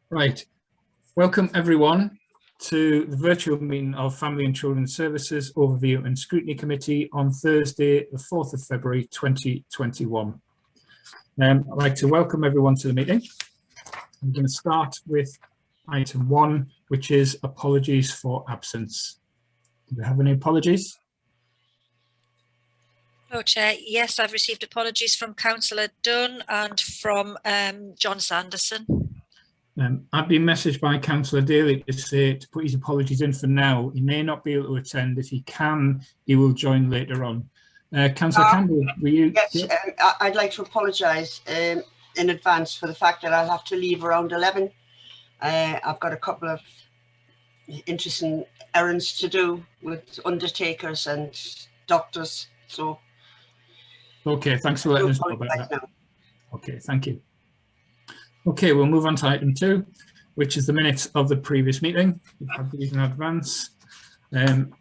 Right. Welcome everyone to the virtual meeting of Family and Children's Services Overview and Scrutiny Committee on Thursday, the 4th of February 2021. I'd like to welcome everyone to the meeting. I'm going to start with item 1, which is apologies for absence. Do we have any apologies? Oh, Chair, yes, I've received apologies from Councillor Dunn and from John Sanderson. I've been messaged by Councillor Daly to say to put his apologies in for now. He may not be able to attend. If he can, he will join later on. Councillor Campbell, will you? Yes, I'd like to apologise in advance for the fact that I'll have to leave around 11. I've got a couple of interesting errands to do with undertakers and doctors. So, okay, thanks for letting us know about that. Now. Okay, thank you. Okay, we'll move on to item 2, which is the minutes of the previous meeting. We've had these in advance. Can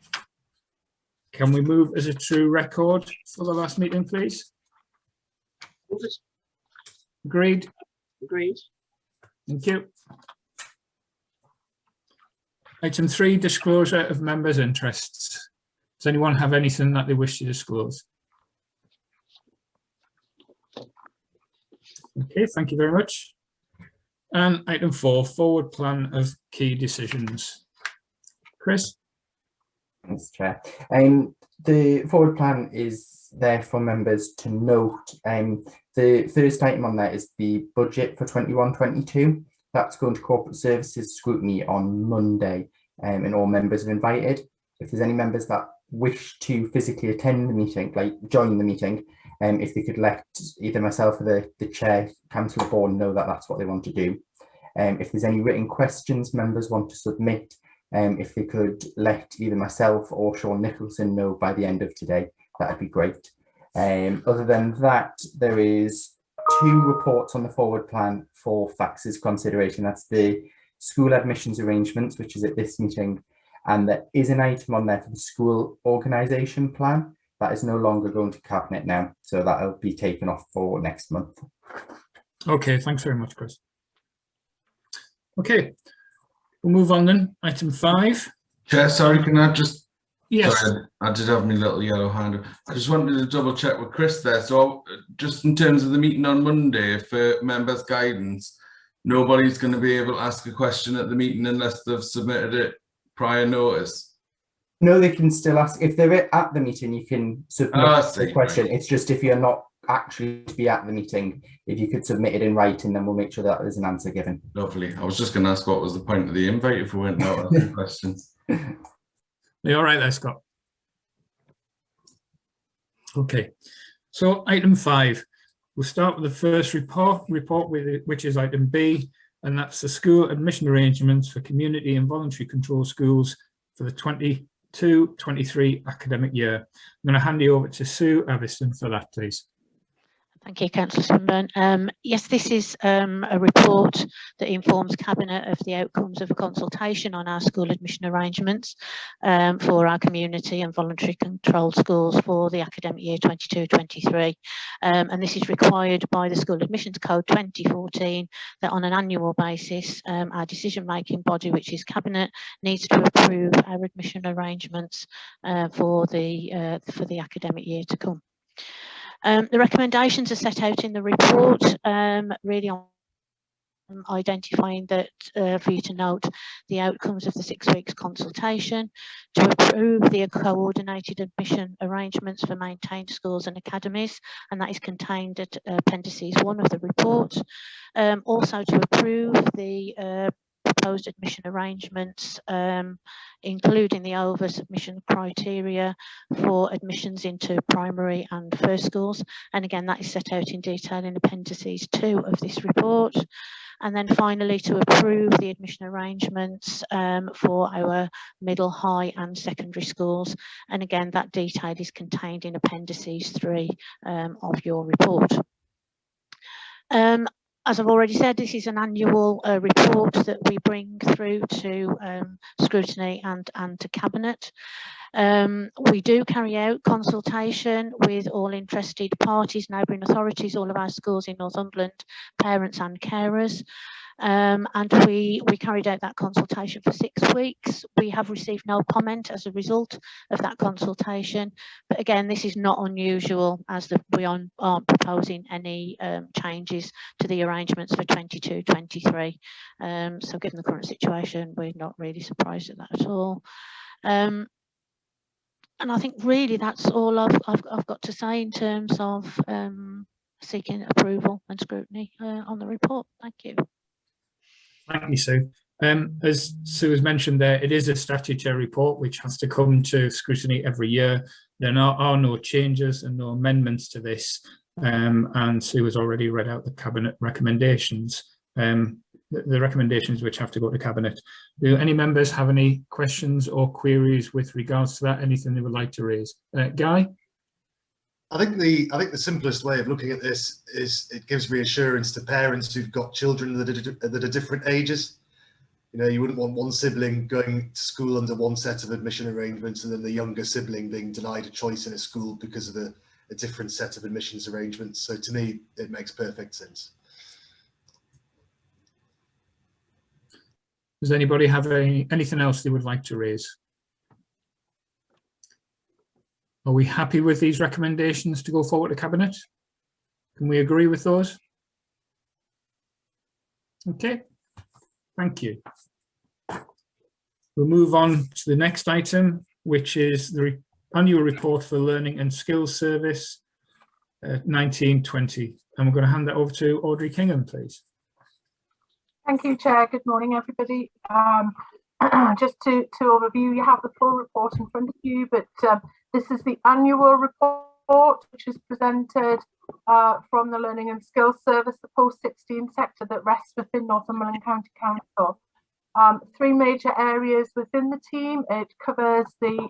we move as a true record for the last meeting, please? Agreed? Agreed. Thank you. Item 3, disclosure of members' interests. Does anyone have anything that they wish to disclose? Okay, thank you very much. And item 4, forward plan of key decisions. Chris? Thanks, Chair. The forward plan is there for members to note. The first item on there is the budget for 21-22. That's going to corporate services scrutiny on Monday, and all members are invited. If there's any members that wish to physically attend the meeting, like join the meeting, if they could let either myself or the chair, councillor board know that that's what they want to do. If there's any written questions members want to submit, if they could let either myself or Sean Nicholson know by the end of today, that'd be great. Other than that, there is 2 reports on the forward plan for FACS's consideration. That's the school admissions arrangements, which is at this meeting, and there is an item on there for the school organisation plan. That is no longer going to Cabinet now, so that'll be taken off for next month. Okay, thanks very much, Chris. Okay, we'll move on then. Item 5. Chair, sorry, can I just... Yes. Sorry, I did have my little yellow hand. I just wanted to double check with Chris there. So just in terms of the meeting on Monday, for members' guidance, nobody's going to be able to ask a question at the meeting unless they've submitted it prior notice. No, they can still ask. If they're at the meeting, you can submit the question. Right. It's just if you're not actually to be at the meeting, if you could submit it in writing, then we'll make sure that there's an answer given. Lovely. I was just going to ask what was the point of the invite if we weren't out asking questions. You're all right there, Scott. Okay, so item 5. We'll start with the first report which is item B, and that's the school admission arrangements for community and voluntary control schools for the 22-23 academic year. I'm going to hand you over to Sue Aviston for that, please. Thank you, Councillor Swinburne. Yes, this is a report that informs Cabinet of the outcomes of a consultation on our school admission arrangements for our community and voluntary controlled schools for the academic year 22-23. And this is required by the School Admissions Code 2014 that on an annual basis, our decision-making body, which is Cabinet, needs to approve our admission arrangements for the academic year to come. The recommendations are set out in the report, really on identifying that for you to note the outcomes of the 6 weeks consultation, to approve the coordinated admission arrangements for maintained schools and academies, and that is contained at appendices 1 of the report. Also to approve the proposed admission arrangements, including the over-submission criteria for admissions into primary and first schools. And again, that is set out in detail in appendices 2 of this report. And then finally, to approve the admission arrangements for our middle, high and secondary schools. And again, that detail is contained in appendices 3 of your report. As I've already said, this is an annual report that we bring through to scrutiny and to Cabinet. We do carry out consultation with all interested parties, neighbouring authorities, all of our schools in Northumberland, parents and carers. and we carried out that consultation for 6 weeks. We have received no comment as a result of that consultation, but again, this is not unusual, as we aren't proposing any changes to the arrangements for 22-23. So given the current situation, we're not really surprised at that at all. And I think really that's all I've got to say in terms of seeking approval and scrutiny on the report. Thank you. Thank you, Sue. As Sue has mentioned there, it is a statutory report which has to come to scrutiny every year. There are no changes and no amendments to this, and Sue has already read out the Cabinet recommendations, the recommendations which have to go to Cabinet. Do any members have any questions or queries with regards to that? Anything they would like to raise? Guy? I think the simplest way of looking at this is it gives reassurance to parents who've got children that are different ages. You know, you wouldn't want one sibling going to school under one set of admission arrangements and then the younger sibling being denied a choice in a school because of a different set of admissions arrangements. So to me, it makes perfect sense. Does anybody have anything else they would like to raise? Are we happy with these recommendations to go forward to Cabinet? Can we agree with those? Okay, thank you. We'll move on to the next item, which is the annual report for Learning and Skills Service 1920. And we're going to hand that over to Audrey Kingham, please. Thank you, Chair. Good morning, everybody. Just to overview, you have the full report in front of you, but this is the annual report, which is presented from the Learning and Skills Service, the post-16 sector that rests within Northumberland County Council. 3 major areas within the team. It covers the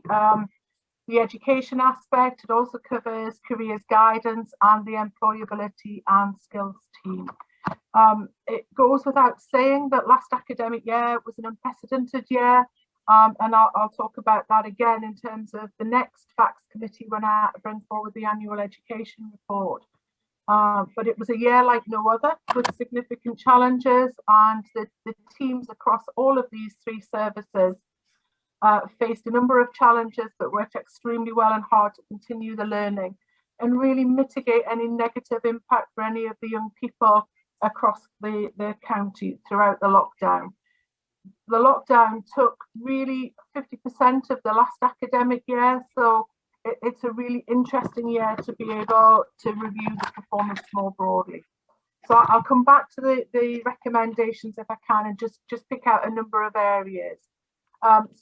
education aspect. It also covers careers guidance and the employability and skills team. It goes without saying that last academic year was an unprecedented year, and I'll talk about that again in terms of the next Facts Committee when I bring forward the annual education report. But it was a year like no other, with significant challenges, and the teams across all of these 3 services faced a number of challenges, but worked extremely well and hard to continue the learning and really mitigate any negative impact for any of the young people across the county throughout the lockdown. The lockdown took really 50% of the last academic year, so it's a really interesting year to be able to review the performance more broadly. So I'll come back to the recommendations if I can, and just pick out a number of areas.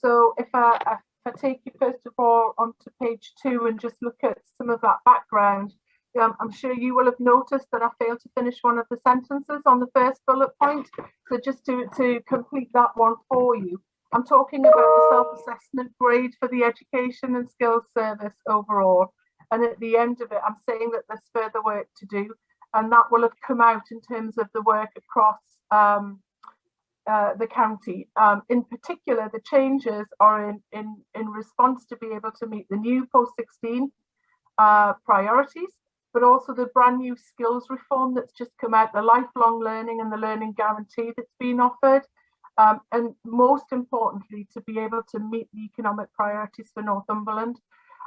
So if I take you first of all onto page 2 and just look at some of that background, I'm sure you will have noticed that I failed to finish one of the sentences on the first bullet point. So just to complete that one for you, I'm talking about the self-assessment grade for the Education and Skills Service overall. And at the end of it, I'm saying that there's further work to do, and that will have come out in terms of the work across the county. In particular, the changes are in response to be able to meet the new post-16 priorities, but also the brand new skills reform that's just come out, the lifelong learning and the learning guarantee that's been offered. And most importantly, to be able to meet the economic priorities for Northumberland.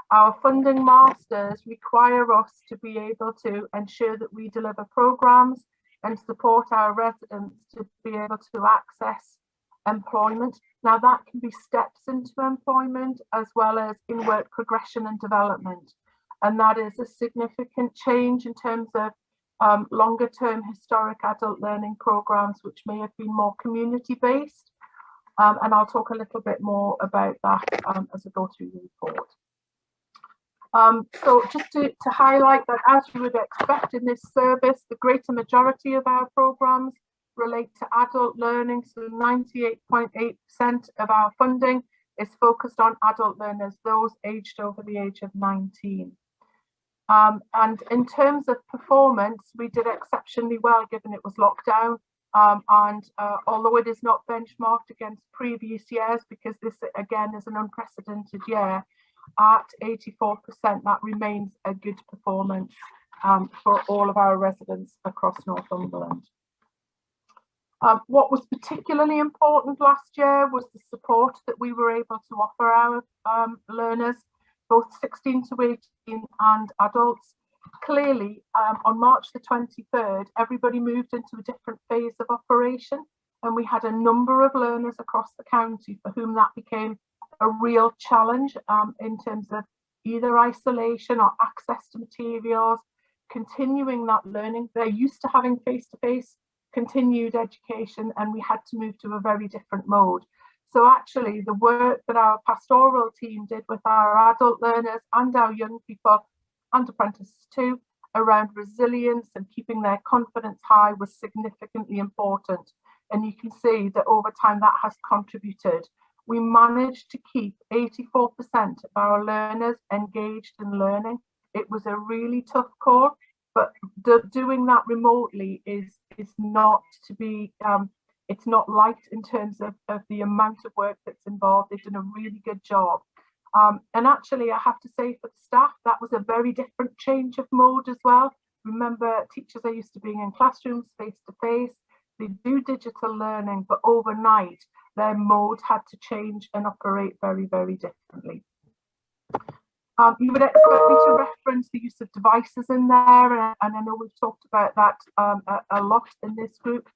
Our funding masters require us to be able to ensure that we deliver programmes and support our residents to be able to access employment. Now that can be steps into employment as well as in work progression and development. And that is a significant change in terms of longer term historic adult learning programmes, which may have been more community based. And I'll talk a little bit more about that as I go through the report. So just to highlight that, as you would expect in this service, the greater majority of our programmes relate to adult learning. So 98.8% of our funding is focused on adult learners, those aged over the age of 19. And in terms of performance, we did exceptionally well given it was lockdown. Although it is not benchmarked against previous years, because this again is an unprecedented year, at 84%, that remains a good performance for all of our residents across Northumberland. What was particularly important last year was the support that we were able to offer our learners, both 16 to 18 and adults. Clearly, on March the 23rd, everybody moved into a different phase of operation, and we had a number of learners across the county for whom that became a real challenge in terms of either isolation or access to materials, continuing that learning. They're used to having face-to-face continued education, and we had to move to a very different mode. So actually the work that our pastoral team did with our adult learners and our young people and apprentices too around resilience and keeping their confidence high was significantly important. And you can see that over time that has contributed. We managed to keep 84% of our learners engaged in learning. It was a really tough call, but doing that remotely is not to be, it's not light in terms of the amount of work that's involved. They've done a really good job. And actually, I have to say for the staff, that was a very different change of mode as well. Remember, teachers are used to being in classrooms face to face. They do digital learning, but overnight, their mode had to change and operate very, very differently. You would expect me to reference the use of devices in there, and I know we've talked about that a lot in this group.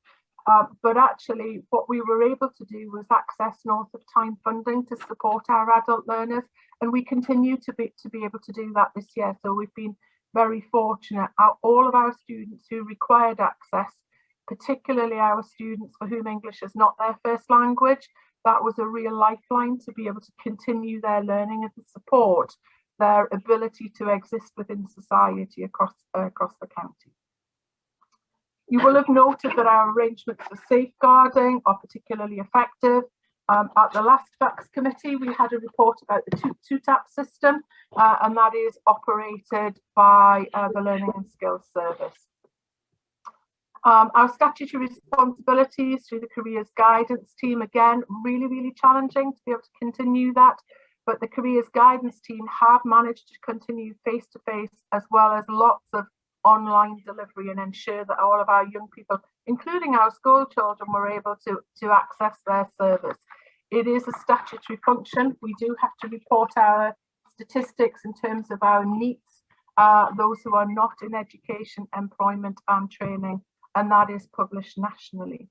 But actually, what we were able to do was access North of Tyne funding to support our adult learners, and we continue to be able to do that this year. So we've been very fortunate. All of our students who required access, particularly our students for whom English is not their first language, that was a real lifeline to be able to continue their learning and to support their ability to exist within society across the county. You will have noted that our arrangements for safeguarding are particularly effective. At the last FACS committee, we had a report about the two-tap system, and that is operated by the Learning and Skills Service. Our statutory responsibilities through the careers guidance team, again, really, really challenging to be able to continue that. But the careers guidance team have managed to continue face-to-face as well as lots of online delivery and ensure that all of our young people, including our school children, were able to access their service. It is a statutory function. We do have to report our statistics in terms of our NEETs, those who are not in education, employment and training, and that is published nationally.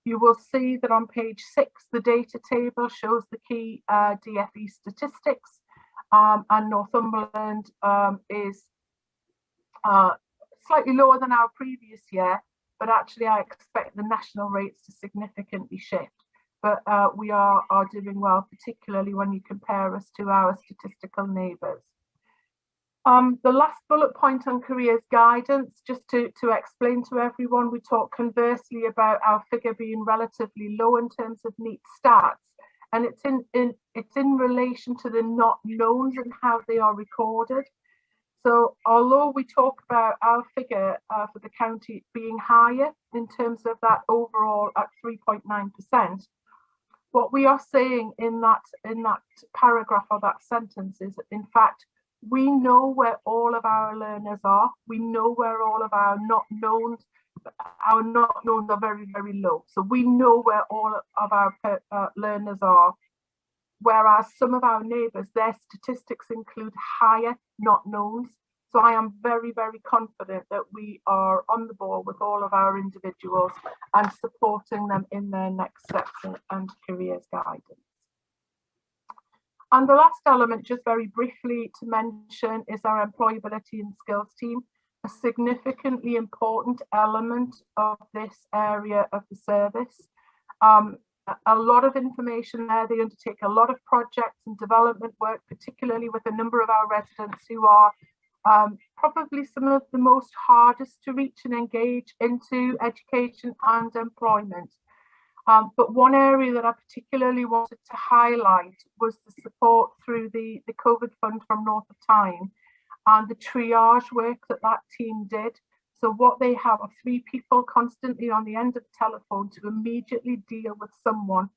You will see that on page 6, the data table shows the key DFE statistics, and Northumberland is slightly lower than our previous year, but actually I expect the national rates to significantly shift. But we are doing well, particularly when you compare us to our statistical neighbours. The last bullet point on careers guidance, just to explain to everyone, we talk conversely about our figure being relatively low in terms of NEET stats, and it's in relation to the not knowns and how they are recorded. So although we talk about our figure for the county being higher in terms of that overall at 3.9%, what we are saying in that paragraph or that sentence is, in fact, we know where all of our learners are. We know where all of our not knowns are very, very low. So we know where all of our learners are. Whereas some of our neighbours, their statistics include higher not knowns. So I am very, very confident that we are on the ball with all of our individuals and supporting them in their next steps and careers guidance. And the last element, just very briefly to mention, is our employability and skills team, a significantly important element of this area of the service. A lot of information there. They undertake a lot of projects and development work, particularly with a number of our residents who are probably some of the most hardest to reach and engage into education and employment. But one area that I particularly wanted to highlight was the support through the COVID fund from North of Tyne and the triage work that team did. So what they have are 3 people constantly on the end of the telephone to immediately deal with someone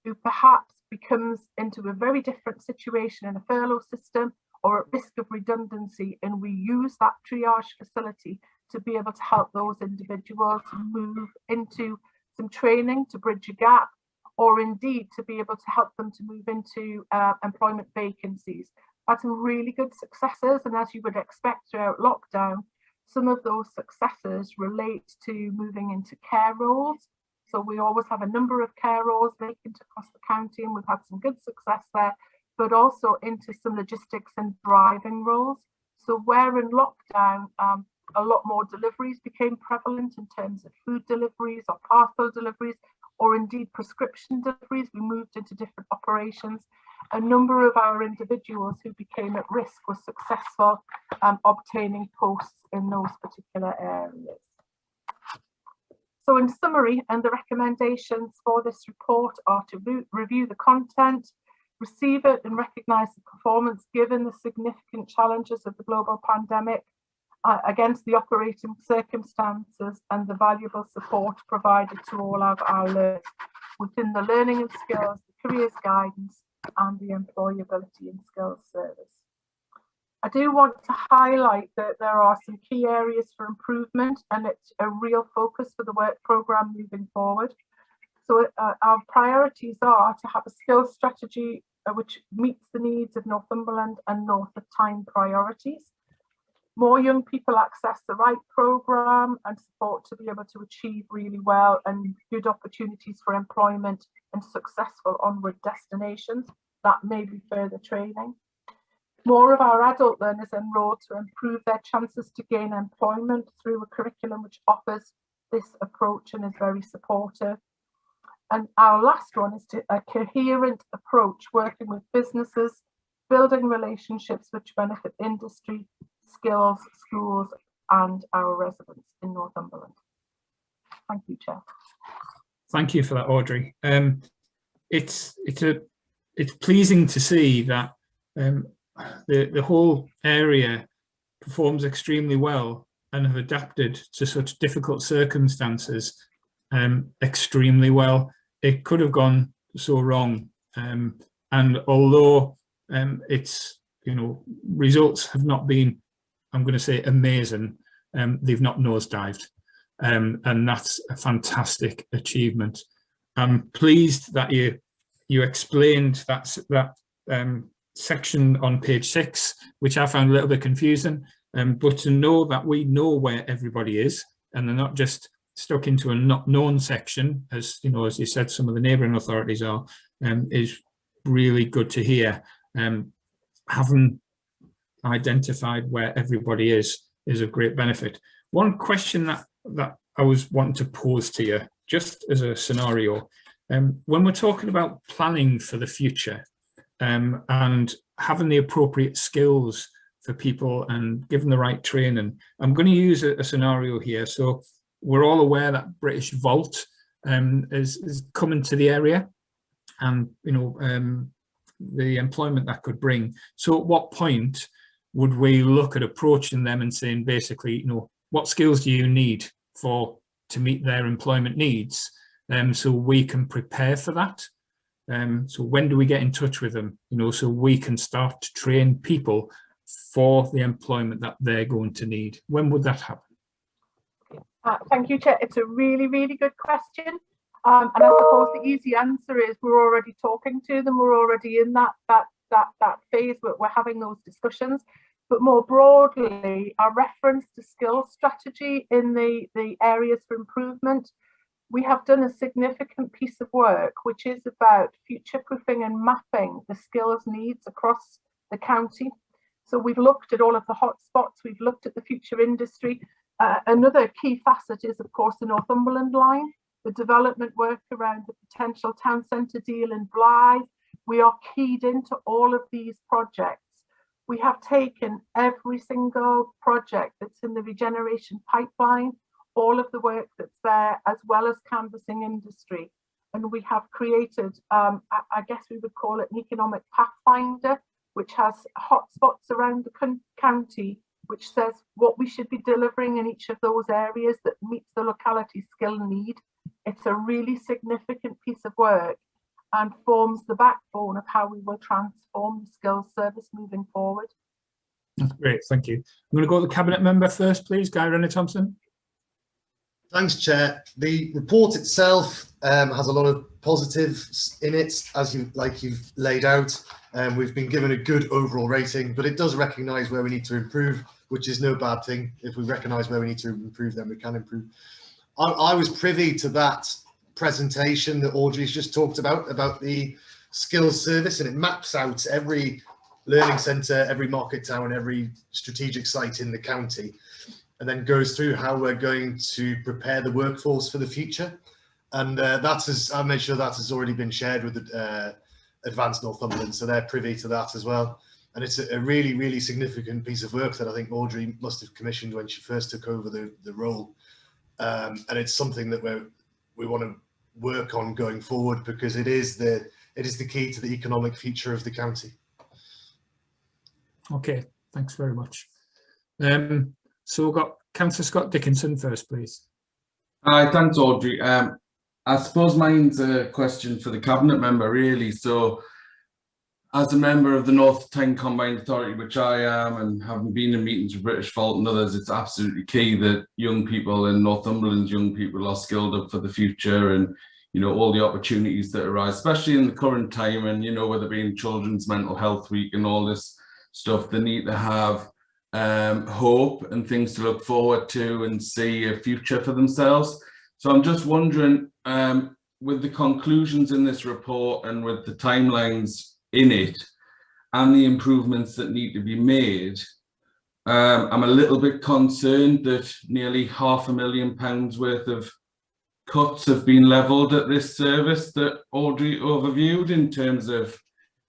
who perhaps becomes into a very different situation in a furlough system or at risk of redundancy. And we use that triage facility to be able to help those individuals move into some training to bridge a gap, or indeed to be able to help them to move into employment vacancies. Had some really good successes, and as you would expect throughout lockdown, some of those successes relate to moving into care roles. So we always have a number of care roles vacant across the county, and we've had some good success there, but also into some logistics and driving roles. So where in lockdown, a lot more deliveries became prevalent in terms of food deliveries or parcel deliveries, or indeed prescription deliveries, we moved into different operations. A number of our individuals who became at risk were successful obtaining posts in those particular areas. So in summary, and the recommendations for this report are to review the content, receive it and recognise the performance given the significant challenges of the global pandemic against the operating circumstances and the valuable support provided to all of our learners within the learning and skills, the careers guidance and the employability and skills service. I do want to highlight that there are some key areas for improvement, and it's a real focus for the work programme moving forward. So our priorities are to have a skills strategy which meets the needs of Northumberland and North of Tyne priorities. More young people access the right programme and support to be able to achieve really well, and good opportunities for employment and successful onward destinations. That may be further training. More of our adult learners enrolled to improve their chances to gain employment through a curriculum which offers this approach and is very supportive. And our last one is a coherent approach, working with businesses, building relationships which benefit industry, skills, schools and our residents in Northumberland. Thank you, Chair. Thank you for that, Audrey. It's pleasing to see that the whole area performs extremely well and have adapted to such difficult circumstances extremely well. It could have gone so wrong, and although it's, you know, results have not been, I'm going to say, amazing, they've not nosedived, and that's a fantastic achievement. I'm pleased that you explained that section on page 6, which I found a little bit confusing, but to know that we know where everybody is and they're not just stuck into a not known section, as you know, as you said, some of the neighbouring authorities are, is really good to hear. Having identified where everybody is a great benefit. One question that I was wanting to pose to you, just as a scenario, when we're talking about planning for the future, and having the appropriate skills for people and giving the right training, I'm going to use a scenario here. So we're all aware that British Vault is coming to the area, and you know, the employment that could bring. So at what point would we look at approaching them and saying, basically, you know, what skills do you need to meet their employment needs, so we can prepare for that? So when do we get in touch with them, you know, so we can start to train people for the employment that they're going to need? When would that happen? Thank you, Chair. It's a really, really good question. And I suppose the easy answer is we're already talking to them. We're already in that phase where we're having those discussions. But more broadly, our reference to skills strategy in the areas for improvement, we have done a significant piece of work, which is about future-proofing and mapping the skills needs across the county. So we've looked at all of the hotspots, we've looked at the future industry. Another key facet is, of course, the Northumberland line, the development work around the potential town centre deal in Blythe. We are keyed into all of these projects. We have taken every single project that's in the regeneration pipeline, all of the work that's there, as well as canvassing industry. And we have created, I guess we would call it an economic pathfinder, which has hotspots around the county, which says what we should be delivering in each of those areas that meets the locality skill need. It's a really significant piece of work and forms the backbone of how we will transform the skills service moving forward. That's great, thank you. I'm going to go to the Cabinet Member first, please, Guy Renner-Thompson. Thanks, Chair. The report itself has a lot of positives in it, as you've laid out. We've been given a good overall rating, but it does recognise where we need to improve, which is no bad thing. If we recognise where we need to improve, then we can improve. I was privy to that presentation that Audrey's just talked about the skills service, and it maps out every learning centre, every market town, every strategic site in the county, and then goes through how we're going to prepare the workforce for the future. And I'll make sure that has already been shared with Advanced Northumberland, so they're privy to that as well. And it's a really, really significant piece of work that I think Audrey must have commissioned when she first took over the role. And it's something that we want to work on going forward, because it is the key to the economic future of the county. Okay, thanks very much. So we've got Councillor Scott Dickinson first, please. Hi, thanks, Audrey. I suppose mine's a question for the Cabinet member, really. So, as a member of the North Tyne Combined Authority, which I am, and having been in meetings with British Vault and others, it's absolutely key that young people in Northumberland's young people are skilled up for the future, and all the opportunities that arise, especially in the current time, and with it being Children's Mental Health Week and all this stuff, they need to have hope and things to look forward to and see a future for themselves. So I'm just wondering, with the conclusions in this report and with the timelines in it and the improvements that need to be made, I'm a little bit concerned that nearly £500,000 worth of cuts have been levelled at this service that Audrey overviewed, in terms of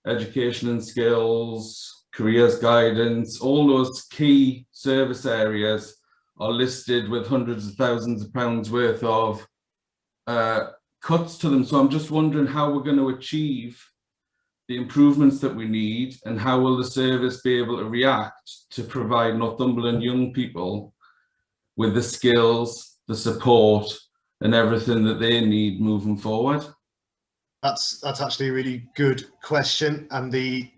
education and skills, careers guidance. All those key service areas are listed with hundreds of thousands of pounds worth of cuts to them. So I'm just wondering how we're going to achieve the improvements that we need, and how will the service be able to react to provide Northumberland young people with the skills, the support and everything that they need moving forward? That's actually a really good question. And the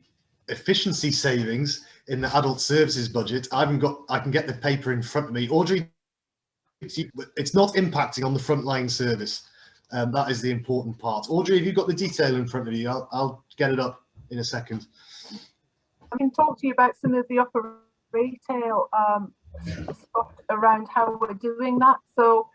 efficiency savings in the adult services budget, I can get the paper in front of me. Audrey, it's not impacting on the frontline service. That is the important part. Audrey, have you got the detail in front of you? I'll get it up in a second. I can talk to you about some of the upper retail stuff around how we're doing that. So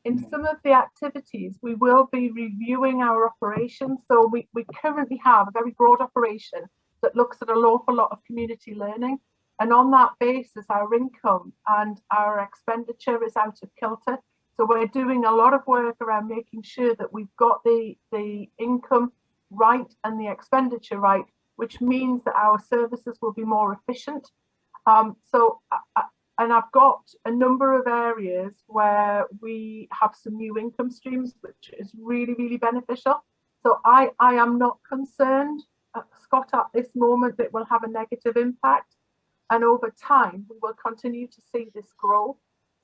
in some of the activities, we will be reviewing our operations. So we currently have a very broad operation that looks at an awful lot of community learning. And on that basis, our income and our expenditure is out of kilter. So we're doing a lot of work around making sure that we've got the income right and the expenditure right, which means that our services will be more efficient. And I've got a number of areas where we have some new income streams, which is really, really beneficial. So I am not concerned, Scott, at this moment that will have a negative impact. And over time, we will continue to see this grow.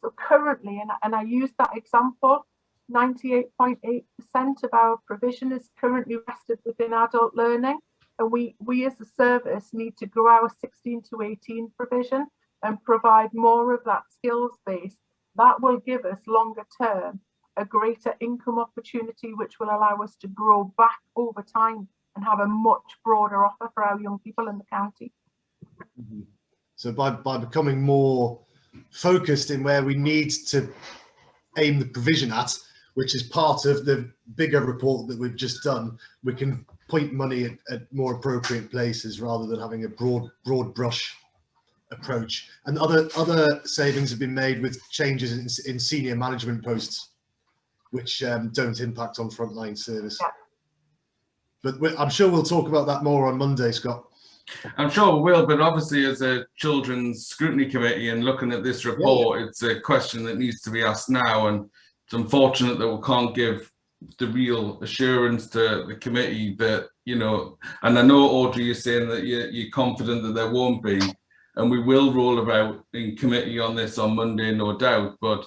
So currently, and I use that example, 98.8% of our provision is currently rested within adult learning. And we as a service need to grow our 16 to 18 provision and provide more of that skills base. That will give us longer term a greater income opportunity, which will allow us to grow back over time and have a much broader offer for our young people in the county. So by becoming more focused in where we need to aim the provision at, which is part of the bigger report that we've just done, we can point money at more appropriate places rather than having a broad brush approach. And other savings have been made with changes in senior management posts, which don't impact on frontline service. Yeah. But I'm sure we'll talk about that more on Monday, Scott. I'm sure we will, but obviously as a Children's Scrutiny Committee and looking at this report, it's a question that needs to be asked now, and it's unfortunate that we can't give the real assurance to the committee that, and I know, Audrey, you're saying that you're confident that there won't be, and we will roll about in committee on this on Monday, no doubt, but,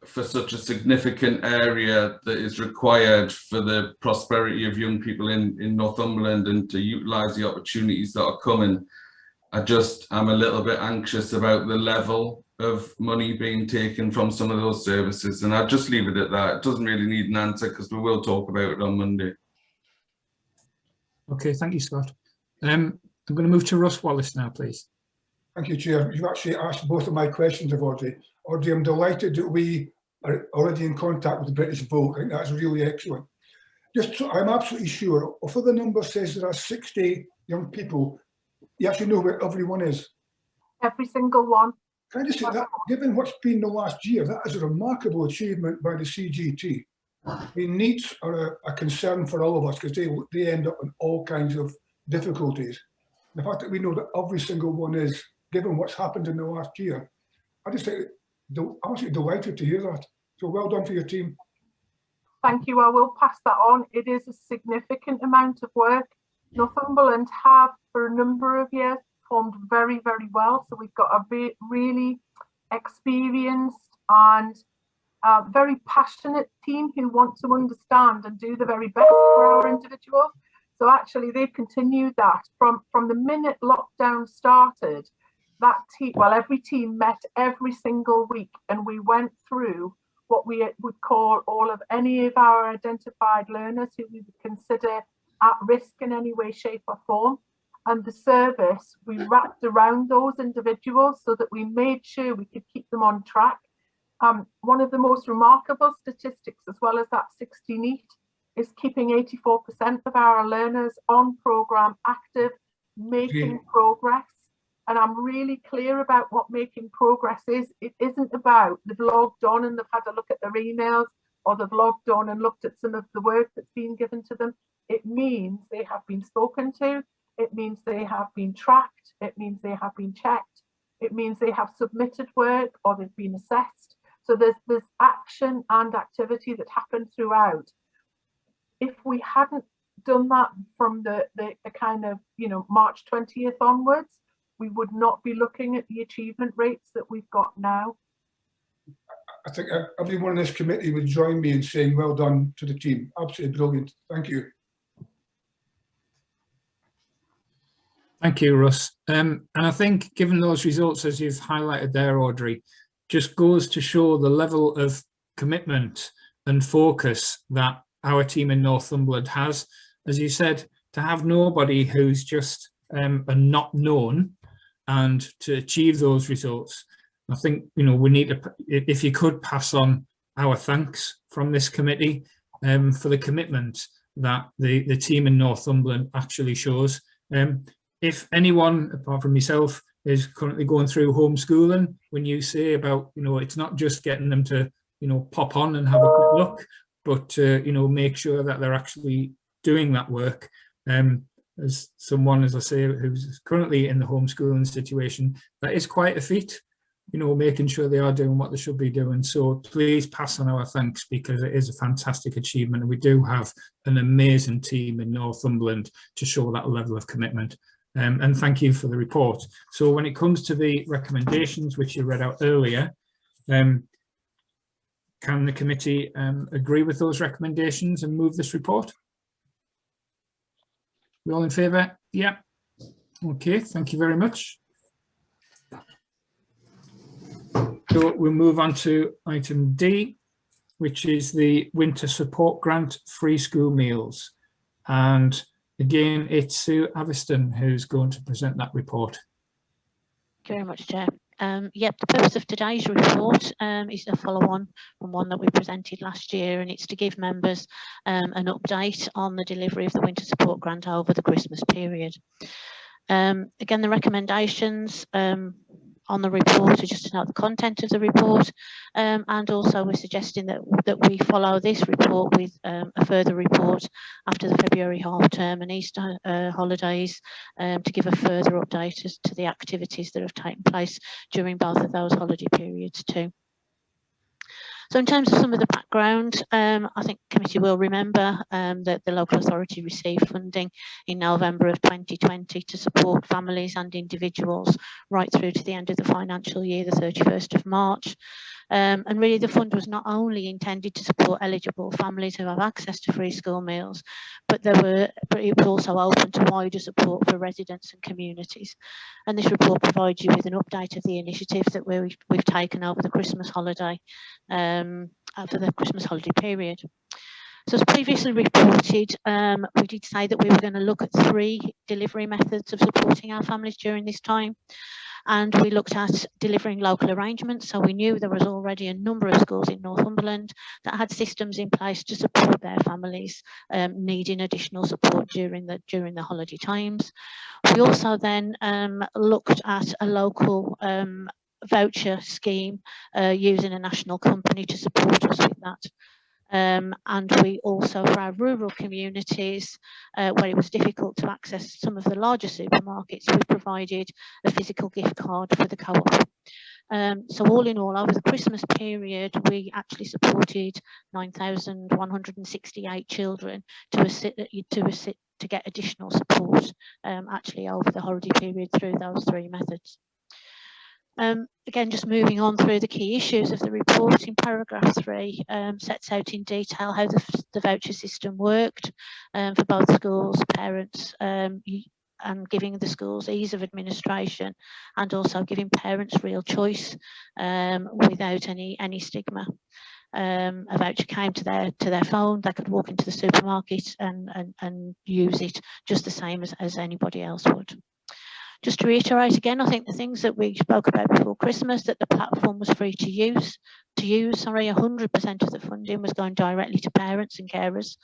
for such a significant area that is required for the prosperity of young people in Northumberland and to utilise the opportunities that are coming, I'm a little bit anxious about the level of money being taken from some of those services, and I'll just leave it at that. It doesn't really need an answer because we will talk about it on Monday. Okay, thank you, Scott. I'm going to move to Russ Wallace now, please. Thank you, Chair. You've actually asked both of my questions of Audrey. Audrey, I'm delighted that we are already in contact with the British Vote. I think that's really excellent. Just so I'm absolutely sure, although the number says there are 60 young people, you actually know where everyone is. Every single one. Can I just say that, given what's been the last year, that is a remarkable achievement by the CGT. The needs are a concern for all of us because they end up in all kinds of difficulties. The fact that we know that every single one is, given what's happened in the last year, I just think I'm absolutely delighted to hear that. So well done for your team. Thank you. I will pass that on. It is a significant amount of work. Northumberland have, for a number of years, performed very, very well. So we've got a really experienced and very passionate team who want to understand and do the very best for our individuals. So actually, they've continued that from the minute lockdown started. That team, well, every team met every single week, and we went through what we would call all of any of our identified learners who we would consider at risk in any way, shape or form. And the service, we wrapped around those individuals so that we made sure we could keep them on track. One of the most remarkable statistics, as well as that 60 NEET, is keeping 84% of our learners on programme, active, making progress. And I'm really clear about what making progress is. It isn't about they've logged on and they've had a look at their emails, or they've logged on and looked at some of the work that's been given to them. It means they have been spoken to. It means they have been tracked. It means they have been checked. It means they have submitted work or they've been assessed. So there's action and activity that happened throughout. If we hadn't done that from the kind of, March 20th onwards, we would not be looking at the achievement rates that we've got now. I think everyone in this committee would join me in saying well done to the team. Absolutely brilliant. Thank you. Thank you, Russ. And I think given those results, as you've highlighted there, Audrey, just goes to show the level of commitment and focus that our team in Northumberland has. As you said, to have nobody who's just a not known and to achieve those results, I think, we need to, if you could pass on our thanks from this committee for the commitment that the team in Northumberland actually shows. If anyone, apart from myself, is currently going through homeschooling, when you say about, it's not just getting them to, pop on and have a quick look, but to, make sure that they're actually doing that work. As someone, as I say, who's currently in the homeschooling situation, that is quite a feat, making sure they are doing what they should be doing. So please pass on our thanks, because it is a fantastic achievement. And we do have an amazing team in Northumberland to show that level of commitment. And thank you for the report. So when it comes to the recommendations, which you read out earlier, can the committee agree with those recommendations and move this report? We all in favour? Yeah. Okay, thank you very much. So we'll move on to item D, which is the Winter Support Grant free school meals. And again, it's Sue Aviston who's going to present that report. Thank you very much, Chair. Yep, the purpose of today's report is a follow-on from one that we presented last year, and it's to give members an update on the delivery of the Winter Support Grant over the Christmas period. Again, the recommendations on the report are just to note the content of the report, and also we're suggesting that we follow this report with a further report after the February half term and Easter holidays to give a further update as to the activities that have taken place during both of those holiday periods too. So in terms of some of the background, I think the committee will remember that the local authority received funding in November of 2020 to support families and individuals right through to the end of the financial year, the 31st of March. And really the fund was not only intended to support eligible families who have access to free school meals, but it was also open to wider support for residents and communities. And this report provides you with an update of the initiatives that we've taken over the Christmas holiday, for the Christmas holiday period. So as previously reported, we did say that we were going to look at 3 delivery methods of supporting our families during this time. And we looked at delivering local arrangements. So we knew there was already a number of schools in Northumberland that had systems in place to support their families needing additional support during the holiday times. We also then looked at a local voucher scheme using a national company to support us with that. And we also, for our rural communities, where it was difficult to access some of the larger supermarkets, we provided a physical gift card for the co-op. So all in all, over the Christmas period, we actually supported 9,168 children to get additional support, actually over the holiday period through those 3 methods. Again, just moving on through the key issues of the report, in paragraph 3 sets out in detail how the voucher system worked for both schools, parents, and giving the schools ease of administration, and also giving parents real choice without any stigma. A voucher came to their phone, they could walk into the supermarket and use it just the same as anybody else would. Just to reiterate again, I think the things that we spoke about before Christmas, that the platform was free to use. 100% of the funding was going directly to parents and carers.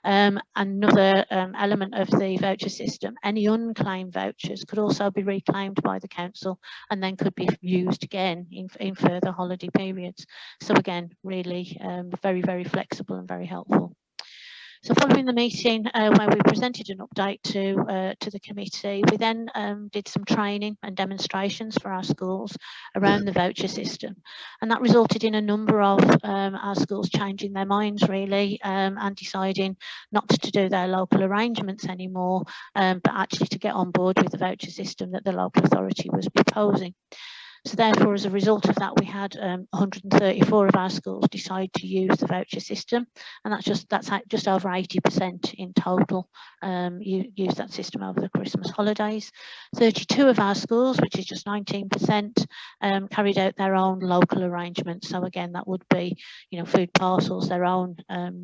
Another element of the voucher system, any unclaimed vouchers could also be reclaimed by the council and then could be used again in further holiday periods. So again, really very, very flexible and very helpful. So following the meeting where we presented an update to the committee, we then did some training and demonstrations for our schools around the voucher system. And that resulted in a number of our schools changing their minds really and deciding not to do their local arrangements anymore, but actually to get on board with the voucher system that the local authority was proposing. So therefore, as a result of that, we had 134 of our schools decide to use the voucher system, and that's just over 80% in total use that system over the Christmas holidays. 32 of our schools, which is just 19%, carried out their own local arrangements. So again, that would be, food parcels, their own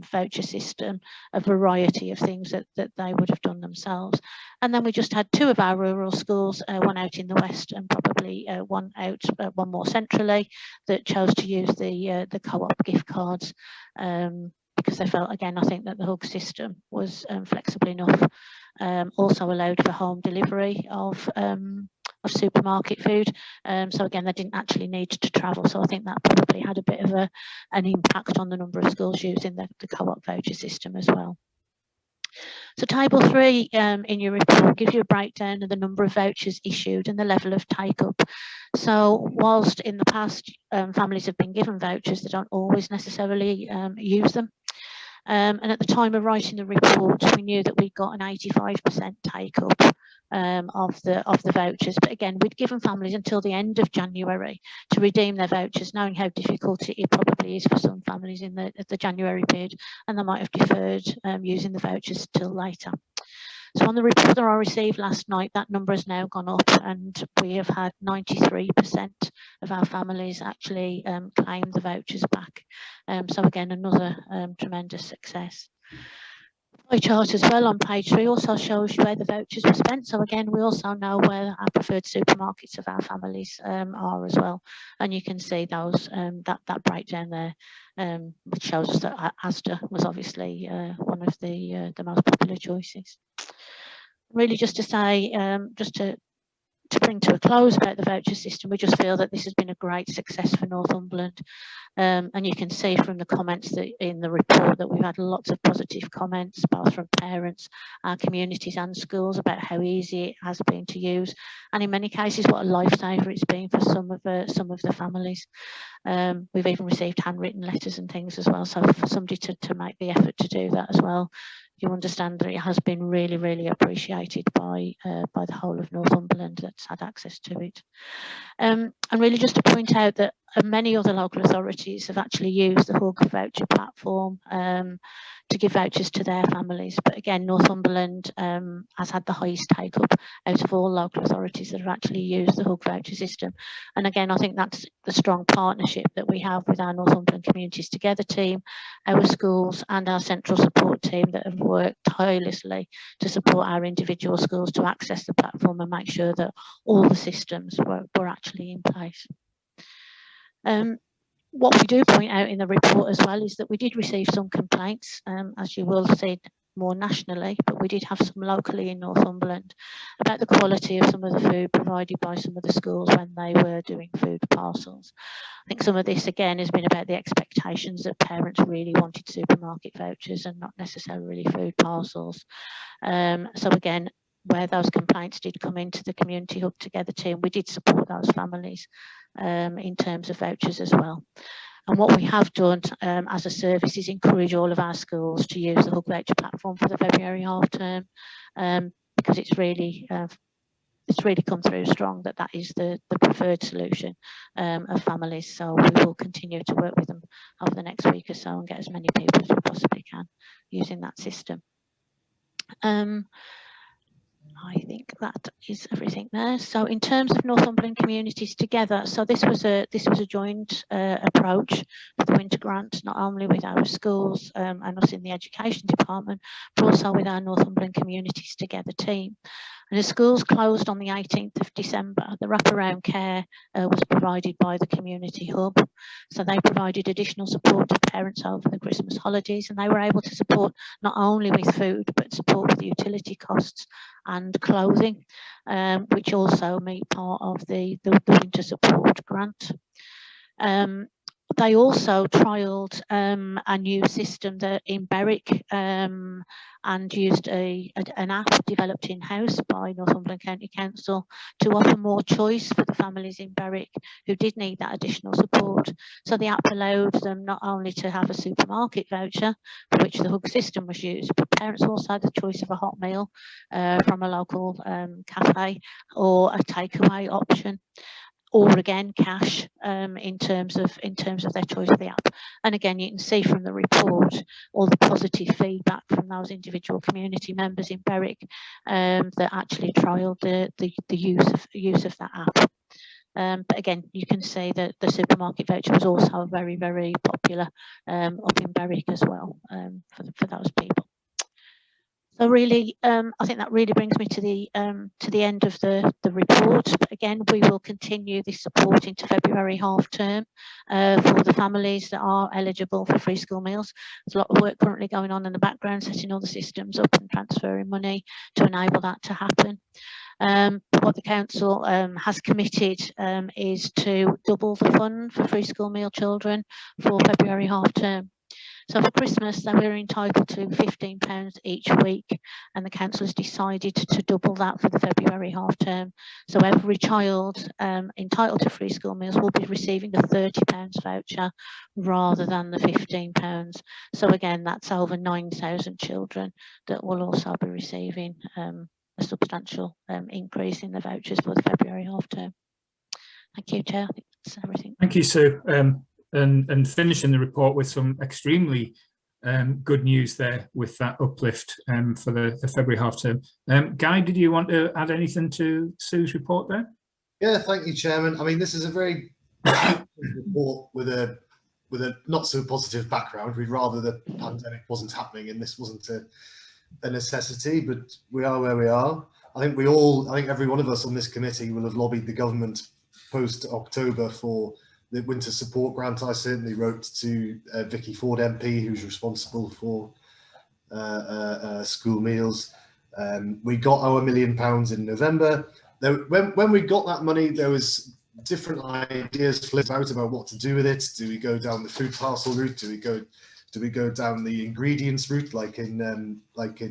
voucher system, a variety of things that they would have done themselves. And then we just had 2 of our rural schools, one out in the west and probably one more centrally, that chose to use the co-op gift cards because they felt, again, I think that the hug system was flexible enough. Also allowed for home delivery of supermarket food. So again, they didn't actually need to travel. So I think that probably had a bit of an impact on the number of schools using the co-op voucher system as well. So table 3 in your report gives you a breakdown of the number of vouchers issued and the level of take-up. So whilst in the past families have been given vouchers, they don't always necessarily use them. And at the time of writing the report, we knew that we got an 85% take-up of the vouchers. But again, we'd given families until the end of January to redeem their vouchers, knowing how difficult it probably is for some families in the January period, and they might have deferred using the vouchers till later. So on the report that I received last night, that number has now gone up, and we have had 93% of our families actually claim the vouchers back. So again, another tremendous success. The pie chart as well on page 3 also shows you where the vouchers were spent. So again, we also know where our preferred supermarkets of our families are as well. And you can see those that breakdown there, which shows us that Asda was obviously one of the most popular choices. Really, just to say, just to bring to a close about the voucher system, we just feel that this has been a great success for Northumberland. And you can see from the comments that in the report that we've had lots of positive comments, both from parents, our communities and schools, about how easy it has been to use, and in many cases what a lifesaver it's been for some of the families. We've even received handwritten letters and things as well, so for somebody to make the effort to do that as well, you understand that it has been really, really appreciated by the whole of Northumberland that's had access to it. And really just to point out that many other local authorities have actually used the Hug voucher platform to give vouchers to their families. But again, Northumberland has had the highest take up out of all local authorities that have actually used the Hug voucher system. And again, I think that's the strong partnership that we have with our Northumberland Communities Together team, our schools and our central support team that have worked tirelessly to support our individual schools to access the platform and make sure that all the systems were actually in place. What we do point out in the report as well is that we did receive some complaints, as you will see more nationally, but we did have some locally in Northumberland about the quality of some of the food provided by some of the schools when they were doing food parcels. I think some of this again has been about the expectations that parents really wanted supermarket vouchers and not necessarily food parcels. So again, where those complaints did come into the Community Hub Together team, we did support those families in terms of vouchers as well. And what we have done as a service is encourage all of our schools to use the Hug voucher platform for the February half term, because it's really come through strong that that is the preferred solution of families. So we will continue to work with them over the next week or so and get as many people as we possibly can using that system. I think that is everything there. So in terms of Northumberland Communities Together, so this was a joint approach for the winter grant, not only with our schools and us in the education department, but also with our Northumberland Communities Together team. And the schools closed on the 18th of December. The wraparound care was provided by the Community Hub. So they provided additional support to parents over the Christmas holidays, and they were able to support not only with food, but support with utility costs and clothing, which also meet part of the winter support grant. They also trialled a new system that in Berwick and used an app developed in-house by Northumberland County Council to offer more choice for the families in Berwick who did need that additional support. So the app allowed them not only to have a supermarket voucher for which the Hug system was used, but parents also had the choice of a hot meal from a local cafe or a takeaway option, or again cash in terms of their choice of the app. And again, you can see from the report all the positive feedback from those individual community members in Berwick that actually trialled the use of that app. But again, you can see that the supermarket voucher was also very, very popular up in Berwick as well for those people. So really, I think that really brings me to the end of the report. But again, we will continue this support into February half term for the families that are eligible for free school meals. There's a lot of work currently going on in the background, setting all the systems up and transferring money to enable that to happen. What the council has committed is to double the fund for free school meal children for February half term. So for Christmas, they were entitled to £15 each week, and the council has decided to double that for the February half term. So every child entitled to free school meals will be receiving a £30 voucher rather than the £15. So again, that's over 9,000 children that will also be receiving a substantial increase in the vouchers for the February half term. Thank you, Chair. I think that's everything. Thank you, Sue. And finishing the report with some extremely good news there with that uplift for the February half term. Guy, did you want to add anything to Sue's report there? Yeah, thank you, Chairman. I mean, this is a very report with a not so positive background. We'd rather the pandemic wasn't happening and this wasn't a necessity, but we are where we are. I think every one of us on this committee will have lobbied the government post-October for the winter support grant. I certainly wrote to Vicky Ford MP, who's responsible for school meals. We got our £1 million in November. When we got that money, there was different ideas flipped out about what to do with it. Do we go down the food parcel route? Do we go down the ingredients route, like in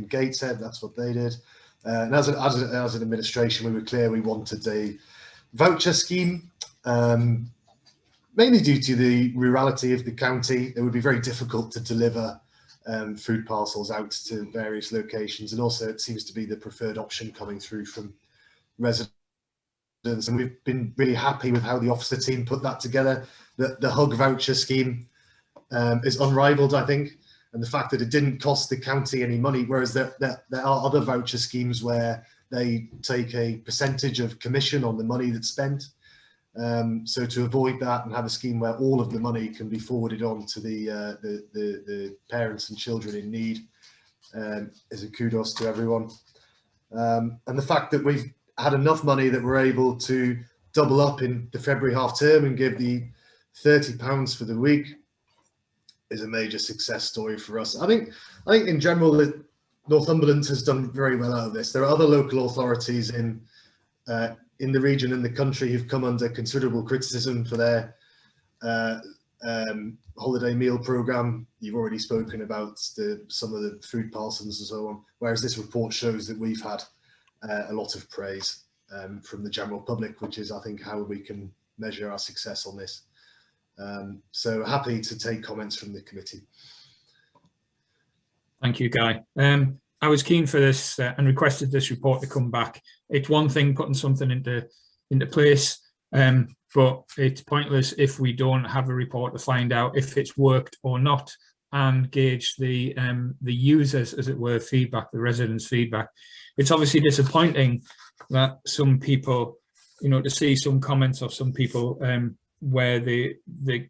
Gateshead? That's what they did. And as an administration, we were clear we wanted a voucher scheme. Mainly due to the rurality of the county, it would be very difficult to deliver food parcels out to various locations, and also it seems to be the preferred option coming through from residents and we've been really happy with how the officer team put that together. The hug voucher scheme is unrivaled, I think, and the fact that it didn't cost the county any money, whereas there are other voucher schemes where they take a percentage of commission on the money that's spent. So to avoid that and have a scheme where all of the money can be forwarded on to the parents and children in need is a kudos to everyone. And the fact that we've had enough money that we're able to double up in the February half term and give the £30 for the week is a major success story for us. I think in general that Northumberland has done very well out of this. There are other local authorities in the region and the country who've come under considerable criticism for their holiday meal programme. You've already spoken about some of the food parcels and so on, whereas this report shows that we've had a lot of praise from the general public, which is, I think, how we can measure our success on this. So happy to take comments from the committee. Thank you, Guy. I was keen for this and requested this report to come back. It's one thing putting something into place, but it's pointless if we don't have a report to find out if it's worked or not and gauge the users, as it were, feedback, the residents' feedback. It's obviously disappointing that some people, you know, to see some comments of some people where they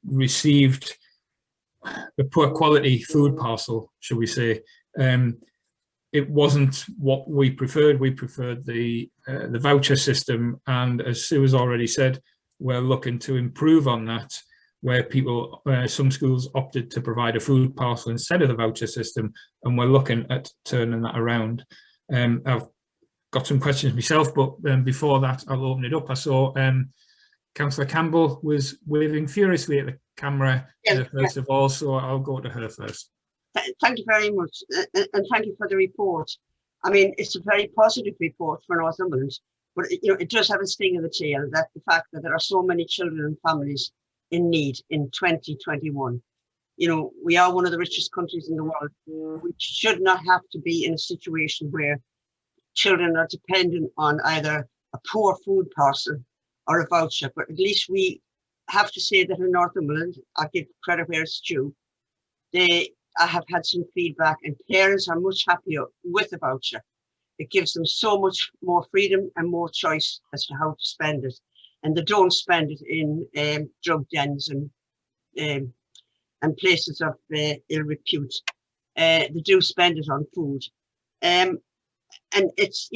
received a poor quality food parcel, shall we say. It wasn't what we preferred. We preferred the voucher system, and as Sue has already said, we're looking to improve on that, where people, some schools opted to provide a food parcel instead of the voucher system, and we're looking at turning that around. I've got some questions myself, but before that, I'll open it up. I saw Councillor Campbell was waving furiously at the camera first of all, so I'll go to her first. Thank you very much, and thank you for the report. I mean, it's a very positive report for Northumberland, but it does have a sting in the tail, that the fact that there are so many children and families in need in 2021. We are one of the richest countries in the world. We should not have to be in a situation where children are dependent on either a poor food parcel or a voucher, but at least we have to say that in Northumberland, I give credit where it's due, I have had some feedback, and parents are much happier with the voucher. It gives them so much more freedom and more choice as to how to spend it, and they don't spend it in drug dens and places of ill repute. They do spend it on food, and it's